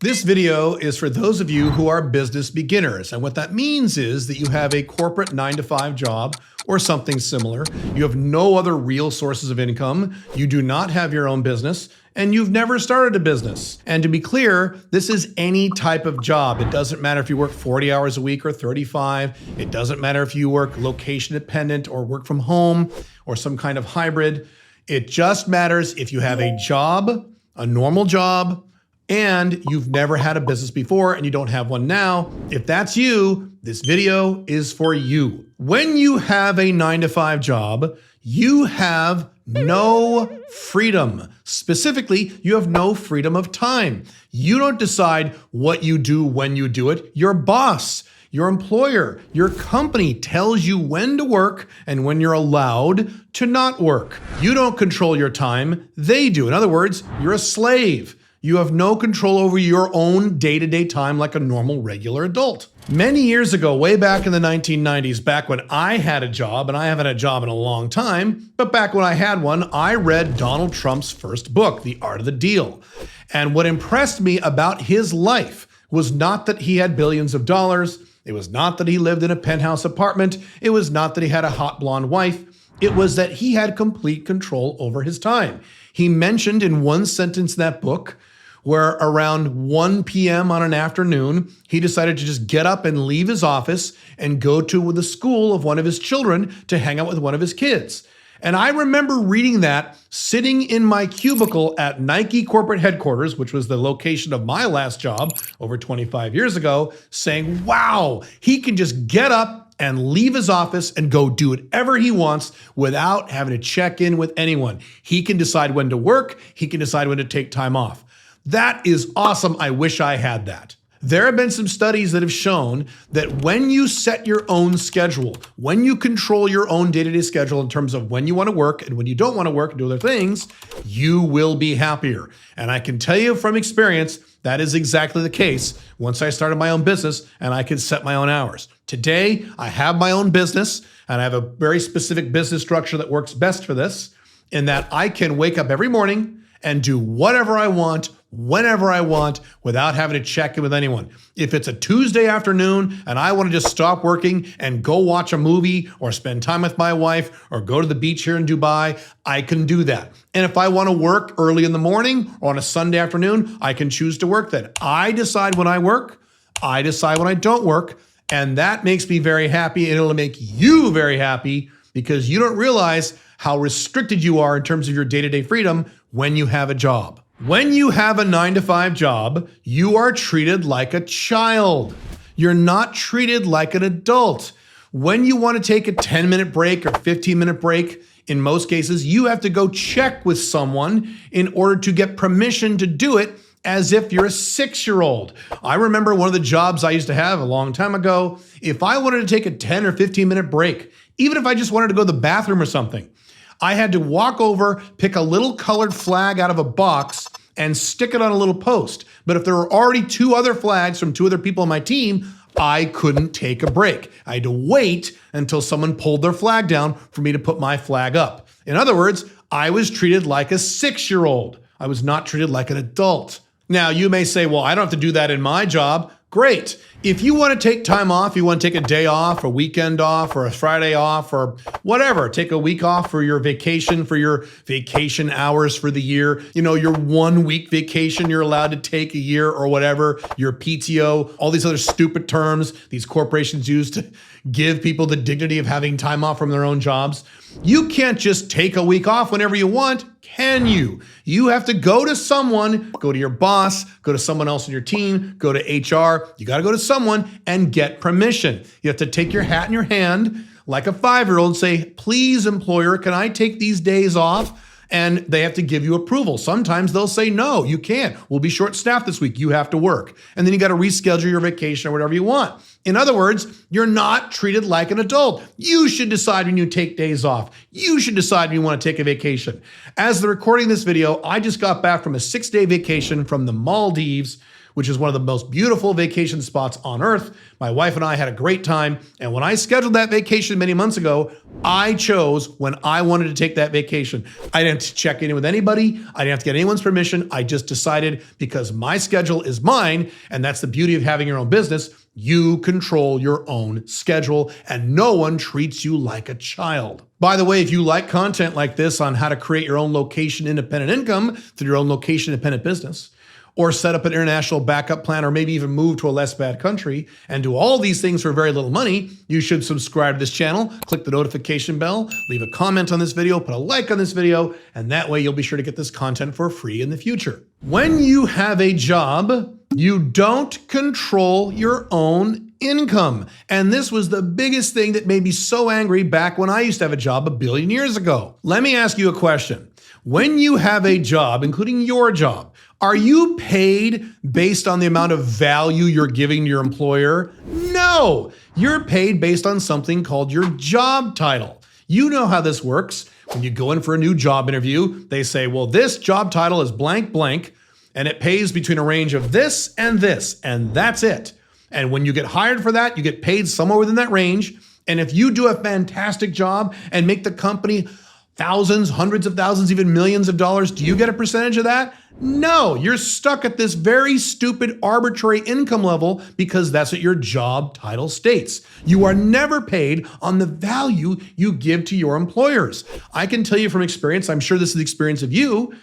This video is for those of you who are business beginners. And what that means is that you have a corporate 9-to-5 job or something similar. You have no other real sources of income. You do not have your own business and you've never started a business. And to be clear, this is any type of job. It doesn't matter if you work 40 hours a week or 35. It doesn't matter if you work location dependent or work from home or some kind of hybrid. It just matters if you have a job, a normal job, and you've never had a business before and you don't have one now. If that's you, this video is for you. When you have a 9-to-5 job, you have no freedom. Specifically, you have no freedom of time. You don't decide what you do when you do it. Your boss, your employer, your company tells you when to work and when you're allowed to not work. You don't control your time, they do. In other words, you're a slave. You have no control over your own day-to-day time like a normal, regular adult. Many years ago, way back in the 1990s, back when I had a job, and I haven't had a job in a long time, but back when I had one, I read Donald Trump's first book, The Art of the Deal. And what impressed me about his life was not that he had billions of dollars. It was not that he lived in a penthouse apartment. It was not that he had a hot blonde wife. It was that he had complete control over his time. He mentioned in one sentence in that book where around 1 p.m. on an afternoon, he decided to just get up and leave his office and go to the school of one of his children to hang out with one of his kids. And I remember reading that sitting in my cubicle at Nike corporate headquarters, which was the location of my last job over 25 years ago, saying, wow, he can just get up and leave his office and go do whatever he wants without having to check in with anyone. He can decide when to work. He can decide when to take time off. That is awesome. I wish I had that. There have been some studies that have shown that when you set your own schedule, when you control your own day-to-day schedule in terms of when you want to work and when you don't want to work and do other things, you will be happier. And I can tell you from experience, that is exactly the case once I started my own business and I could set my own hours. Today, I have my own business and I have a very specific business structure that works best for this, in that I can wake up every morning and do whatever I want, whenever I want, without having to check in with anyone. If it's a Tuesday afternoon and I want to just stop working and go watch a movie or spend time with my wife or go to the beach here in Dubai, I can do that. And if I want to work early in the morning or on a Sunday afternoon, I can choose to work then. I decide when I work, I decide when I don't work, and that makes me very happy, and it'll make you very happy because you don't realize how restricted you are in terms of your day-to-day freedom when you have a job. When you have a 9-to-5 job, you are treated like a child. You're not treated like an adult. When you want to take a 10-minute break or 15-minute break, in most cases, you have to go check with someone in order to get permission to do it as if you're a 6-year-old. I remember one of the jobs I used to have a long time ago. If I wanted to take a 10 or 15-minute break, even if I just wanted to go to the bathroom or something, I had to walk over, pick a little colored flag out of a box and stick it on a little post. But if there were already 2 other flags from 2 other people on my team, I couldn't take a break. I had to wait until someone pulled their flag down for me to put my flag up. In other words, I was treated like a 6-year-old. I was not treated like an adult. Now, you may say, well, I don't have to do that in my job. Great. If you want to take time off, you want to take a day off, a weekend off, or a Friday off, or whatever, take a week off for your vacation hours for the year, your 1-week vacation you're allowed to take a year or whatever, your PTO, all these other stupid terms these corporations use to give people the dignity of having time off from their own jobs. You can't just take a week off whenever you want, can you? You have to go to someone, go to your boss, go to someone else on your team, go to HR. You got to go to someone and get permission. You have to take your hat in your hand like a 5-year-old and say, please, employer, can I take these days off? And they have to give you approval. Sometimes they'll say, no, you can't. We'll be short-staffed this week. You have to work. And then you got to reschedule your vacation or whatever you want. In other words, you're not treated like an adult. You should decide when you take days off. You should decide when you want to take a vacation. As the recording this video, I just got back from a 6-day vacation from the Maldives, which is one of the most beautiful vacation spots on earth. My wife and I had a great time. And when I scheduled that vacation many months ago, I chose when I wanted to take that vacation. I didn't have to check in with anybody. I didn't have to get anyone's permission. I just decided because my schedule is mine, and that's the beauty of having your own business. You control your own schedule and no one treats you like a child. By the way, if you like content like this on how to create your own location independent income through your own location independent business, or set up an international backup plan, or maybe even move to a less bad country and do all these things for very little money, you should subscribe to this channel, click the notification bell, leave a comment on this video, put a like on this video, and that way you'll be sure to get this content for free in the future. When you have a job, you don't control your own income. And this was the biggest thing that made me so angry back when I used to have a job a billion years ago. Let me ask you a question. When you have a job, including your job, are you paid based on the amount of value you're giving to your employer? No, you're paid based on something called your job title. You know how this works. When you go in for a new job interview, they say, well, this job title is blank blank, and it pays between a range of this, and that's it. And when you get hired for that, you get paid somewhere within that range. And if you do a fantastic job and make the company thousands, hundreds of thousands, even millions of dollars, do you get a percentage of that? No, you're stuck at this very stupid arbitrary income level because that's what your job title states. You are never paid on the value you give to your employers. I can tell you from experience, I'm sure this is the experience of you.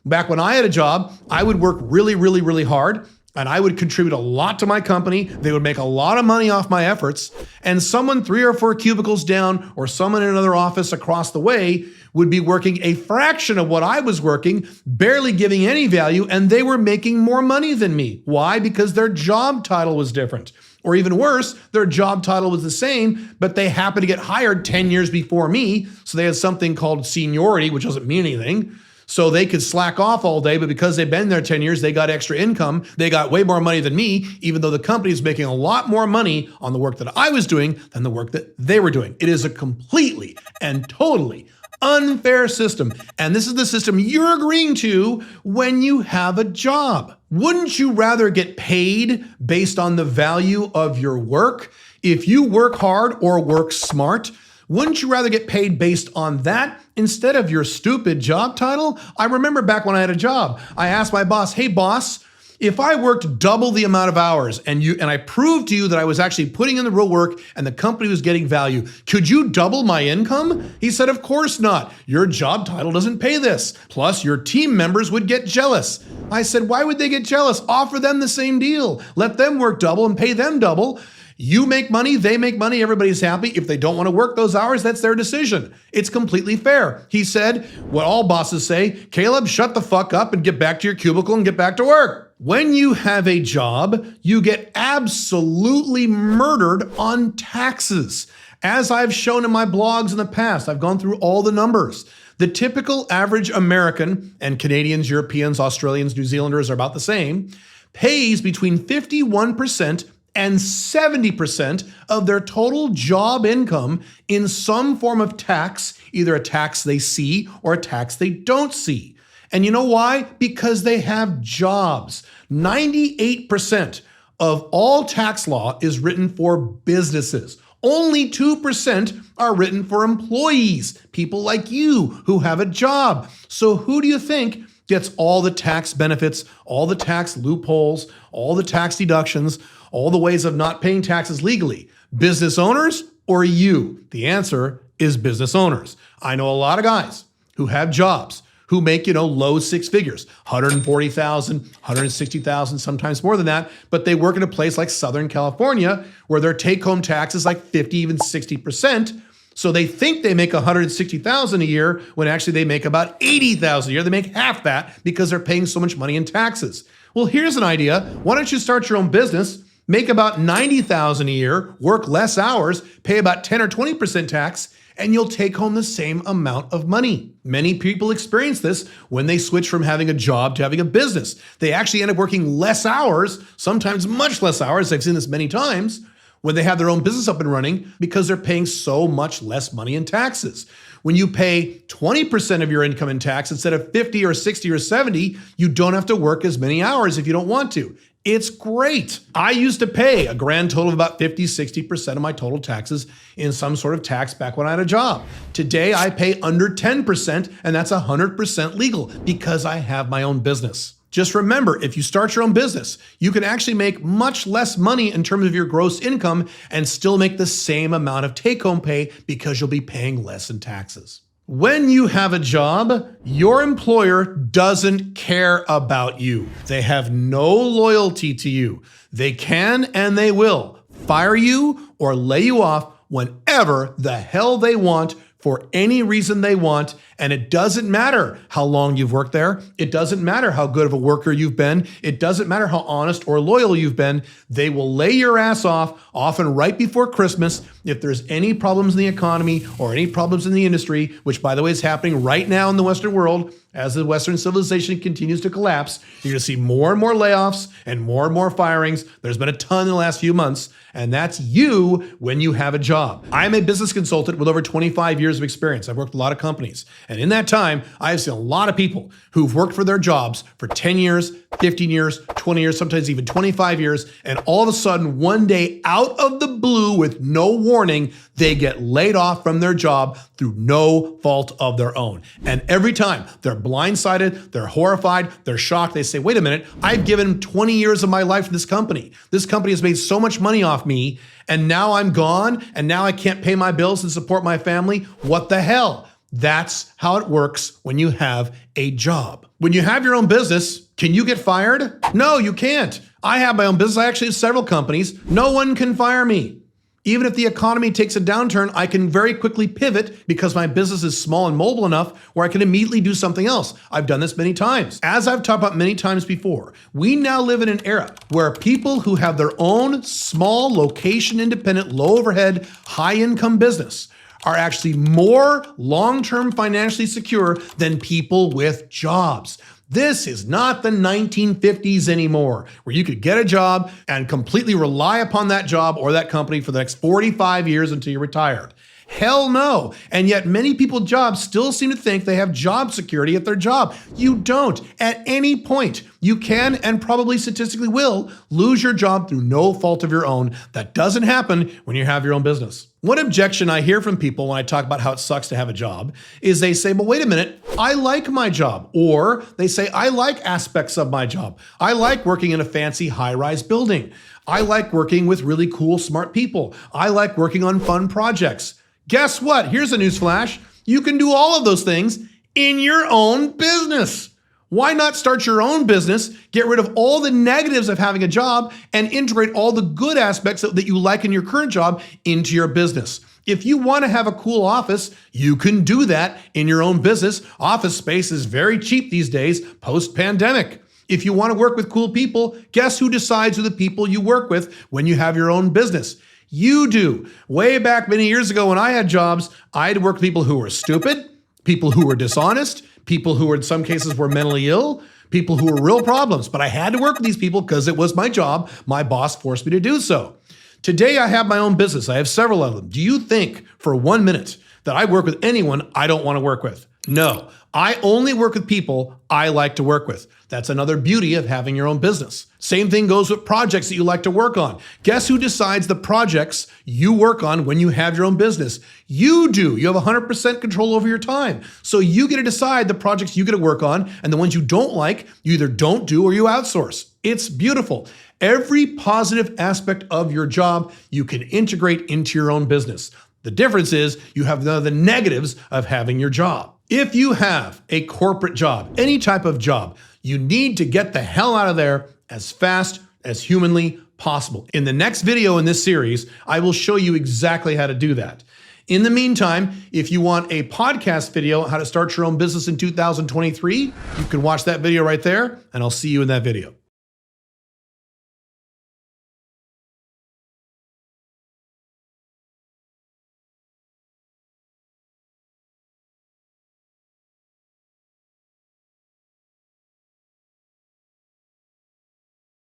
Back when I had a job, I would work really, really, really hard. And I would contribute a lot to my company. They would make a lot of money off my efforts. And someone 3 or 4 cubicles down or someone in another office across the way would be working a fraction of what I was working, barely giving any value, and they were making more money than me. Why? Because their job title was different. Or even worse, their job title was the same, but they happened to get hired 10 years before me. So they had something called seniority, which doesn't mean anything. So they could slack off all day, but because they've been there 10 years, they got extra income. They got way more money than me, even though the company is making a lot more money on the work that I was doing than the work that they were doing. It is a completely and totally unfair system. And this is the system you're agreeing to when you have a job. Wouldn't you rather get paid based on the value of your work? If you work hard or work smart, wouldn't you rather get paid based on that instead of your stupid job title? I remember back when I had a job, I asked my boss, hey boss, if I worked double the amount of hours and I proved to you that I was actually putting in the real work and the company was getting value, could you double my income? He said, of course not. Your job title doesn't pay this. Plus your team members would get jealous. I said, why would they get jealous? Offer them the same deal. Let them work double and pay them double. You make money, they make money, everybody's happy. If they don't want to work those hours, that's their decision. It's completely fair. He said what all bosses say, Caleb, shut the fuck up and get back to your cubicle and get back to work. When you have a job, you get absolutely murdered on taxes. As I've shown in my blogs in the past, I've gone through all the numbers. The typical average American, and Canadians, Europeans, Australians, New Zealanders are about the same, pays between 51% and 70% of their total job income in some form of tax, either a tax they see or a tax they don't see. And you know why? Because they have jobs. 98% of all tax law is written for businesses. Only 2% are written for employees, people like you who have a job. So who do you think gets all the tax benefits, all the tax loopholes, all the tax deductions, all the ways of not paying taxes legally? Business owners or you? The answer is business owners. I know a lot of guys who have jobs who make, low 6 figures, 140,000, 160,000, sometimes more than that, but they work in a place like Southern California where their take-home tax is like 50, even 60%. So they think they make 160,000 a year when actually they make about 80,000 a year. They make half that because they're paying so much money in taxes. Well, here's an idea. Why don't you start your own business, make about 90,000 a year, work less hours, pay about 10 or 20% tax, and you'll take home the same amount of money. Many people experience this when they switch from having a job to having a business. They actually end up working less hours, sometimes much less hours. I've seen this many times when they have their own business up and running because they're paying so much less money in taxes. When you pay 20% of your income in tax instead of 50 or 60 or 70, you don't have to work as many hours if you don't want to. It's great. I used to pay a grand total of about 50, 60% of my total taxes in some sort of tax back when I had a job. Today, I pay under 10%, and that's 100% legal because I have my own business. Just remember, if you start your own business, you can actually make much less money in terms of your gross income and still make the same amount of take-home pay because you'll be paying less in taxes. When you have a job, your employer doesn't care about you. They have no loyalty to you. They can and they will fire you or lay you off whenever the hell they want for any reason they want. And it doesn't matter how long you've worked there. It doesn't matter how good of a worker you've been. It doesn't matter how honest or loyal you've been. They will lay your ass off, often right before Christmas, if there's any problems in the economy or any problems in the industry, which by the way is happening right now in the Western world. As the Western civilization continues to collapse, you're going to see more and more layoffs and more firings. There's been a ton in the last few months, and that's you when you have a job. I'm a business consultant with over 25 years of experience. I've worked with a lot of companies, and in that time, I've seen a lot of people who've worked for their jobs for 10 years, 15 years, 20 years, sometimes even 25 years, and all of a sudden, one day, out of the blue with no warning, they get laid off from their job through no fault of their own. And every time they're blindsided, they're horrified, they're shocked. They say, wait a minute, I've given 20 years of my life to this company. This company has made so much money off me, and now I'm gone, and now I can't pay my bills and support my family. What the hell? That's how it works when you have a job. When you have your own business, can you get fired? No, you can't. I have my own business. I actually have several companies. No one can fire me. Even if the economy takes a downturn, I can very quickly pivot because my business is small and mobile enough where I can immediately do something else. I've done this many times. As I've talked about many times before, we now live in an era where people who have their own small, location-independent, low-overhead, high-income business are actually more long-term financially secure than people with jobs. This is not the 1950s anymore, where you could get a job and completely rely upon that job or that company for the next 45 years until you're retired. Hell no. And yet many people's jobs still seem to think they have job security at their job. You don't. At any point, you can and probably statistically will lose your job through no fault of your own. That doesn't happen when you have your own business. One objection I hear from people when I talk about how it sucks to have a job is they say, well, wait a minute, I like my job. Or they say, I like aspects of my job. I like working in a fancy high-rise building. I like working with really cool, smart people. I like working on fun projects. Guess what? Here's a news flash. You can do all of those things in your own business. Why not start your own business, get rid of all the negatives of having a job, and integrate all the good aspects that you like in your current job into your business? If you want to have a cool office, you can do that in your own business. Office space is very cheap these days, post-pandemic. If you want to work with cool people, guess who decides who the people you work with when you have your own business? You do. Way back many years ago when I had jobs, I had to work with people who were stupid, people who were dishonest, people who in some cases were mentally ill, people who were real problems. But I had to work with these people because it was my job. My boss forced me to do so. Today, I have my own business. I have several of them. Do you think for 1 minute that I work with anyone I don't want to work with? No, I only work with people I like to work with. That's another beauty of having your own business. Same thing goes with projects that you like to work on. Guess who decides the projects you work on when you have your own business? You do. You have 100% control over your time. So you get to decide the projects you get to work on, and the ones you don't like, you either don't do or you outsource. It's beautiful. Every positive aspect of your job you can integrate into your own business. The difference is you have none of the negatives of having your job. If you have a corporate job, any type of job, you need to get the hell out of there as fast as humanly possible. In the next video in this series, I will show you exactly how to do that. In the meantime, if you want a podcast video on how to start your own business in 2023, you can watch that video right there, and I'll see you in that video.